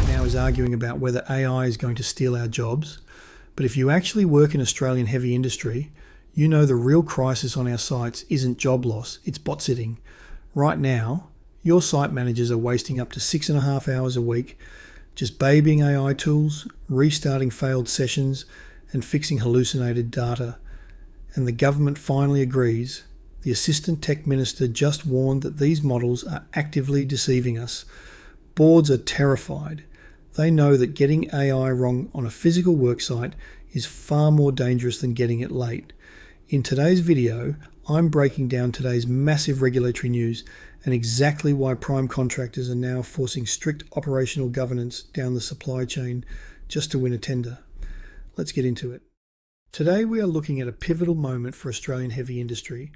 right now is arguing about whether AI is going to steal our jobs, but if you actually work in Australian heavy industry, you know the real crisis on our sites isn't job loss, it's botsitting. Right now, your site managers are wasting up to 6.5 hours a week just babying AI tools, restarting failed sessions, and fixing hallucinated data. And the government finally agrees. The Assistant Tech Minister just warned that these models are actively deceiving us. Boards are terrified. They know that getting AI wrong on a physical worksite is far more dangerous than getting it late. In today's video, I'm breaking down today's massive regulatory news and exactly why prime contractors are now forcing strict operational governance down the supply chain just to win a tender. Let's get into it. Today we are looking at a pivotal moment for Australian heavy industry.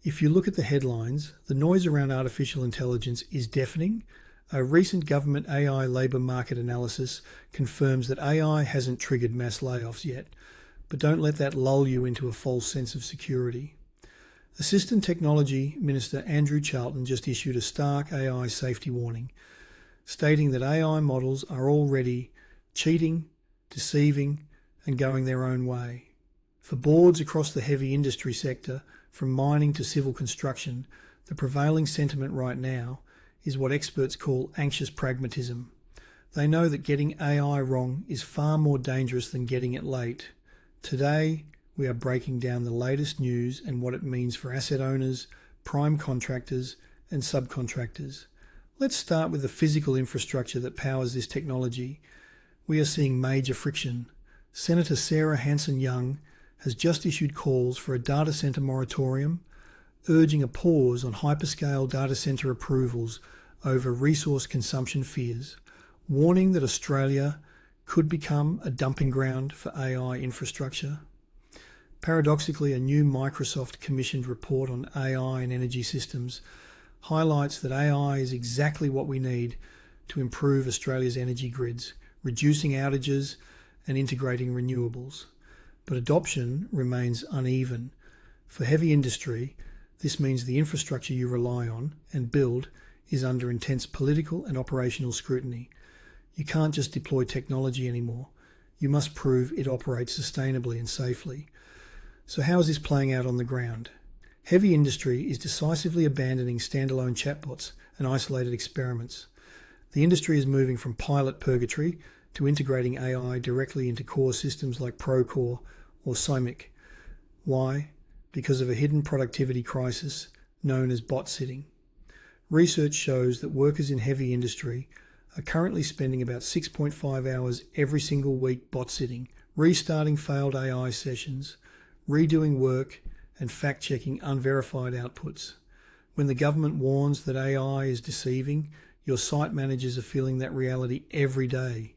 If you look at the headlines, the noise around artificial intelligence is deafening. A recent government AI labour market analysis confirms that AI hasn't triggered mass layoffs yet, but don't let that lull you into a false sense of security. Assistant Technology Minister Andrew Charlton just issued a stark AI safety warning, stating that AI models are already cheating, deceiving, and going their own way. For boards across the heavy industry sector, from mining to civil construction, the prevailing sentiment right now is what experts call anxious pragmatism. They know that getting AI wrong is far more dangerous than getting it late. Today, we are breaking down the latest news and what it means for asset owners, prime contractors, and subcontractors. Let's start with the physical infrastructure that powers this technology. We are seeing major friction. Senator Sarah Hanson-Young has just issued calls for a data centre moratorium, urging a pause on hyperscale data centre approvals over resource consumption fears, warning that Australia could become a dumping ground for AI infrastructure. Paradoxically, a new Microsoft-commissioned report on AI and energy systems highlights that AI is exactly what we need to improve Australia's energy grids, reducing outages and integrating renewables. But adoption remains uneven. For heavy industry, this means the infrastructure you rely on and build is under intense political and operational scrutiny. You can't just deploy technology anymore. You must prove it operates sustainably and safely. So how is this playing out on the ground? Heavy industry is decisively abandoning standalone chatbots and isolated experiments. The industry is moving from pilot purgatory to integrating AI directly into core systems like Procore or CIMIC. Why? Because of a hidden productivity crisis known as botsitting. Research shows that workers in heavy industry are currently spending about 6.5 hours every single week botsitting, restarting failed AI sessions, redoing work, and fact-checking unverified outputs. When the government warns that AI is deceiving, your site managers are feeling that reality every day.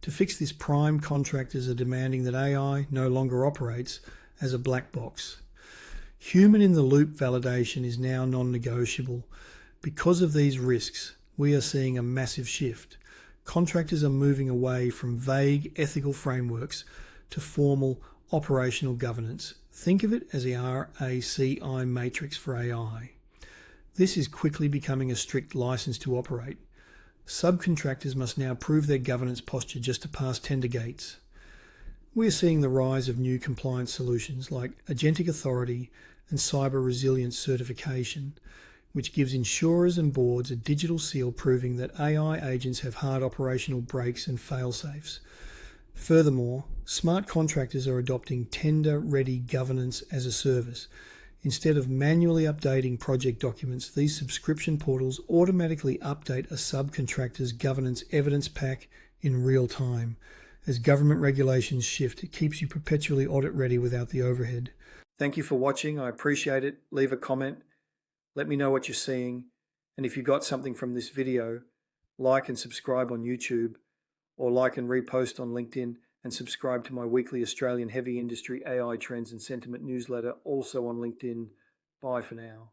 To fix this, prime contractors are demanding that AI no longer operates as a black box. Human-in-the-loop validation is now non-negotiable. Because of these risks, we are seeing a massive shift. Contractors are moving away from vague ethical frameworks to formal operational governance. Think of it as the RACI matrix for AI. This is quickly becoming a strict license to operate. Subcontractors must now prove their governance posture just to pass tender gates. We are seeing the rise of new compliance solutions like agentic authority and cyber resilience certification, which gives insurers and boards a digital seal proving that AI agents have hard operational brakes and fail-safes. Furthermore, smart contractors are adopting tender-ready governance as a service. Instead of manually updating project documents, these subscription portals automatically update a subcontractor's governance evidence pack in real time. As government regulations shift, it keeps you perpetually audit ready without the overhead. Thank you for watching. I appreciate it. Leave a comment. Let me know what you're seeing. And if you got something from this video, like and subscribe on YouTube, or like and repost on LinkedIn, and subscribe to my weekly Australian heavy industry AI trends and sentiment newsletter, also on LinkedIn. Bye for now.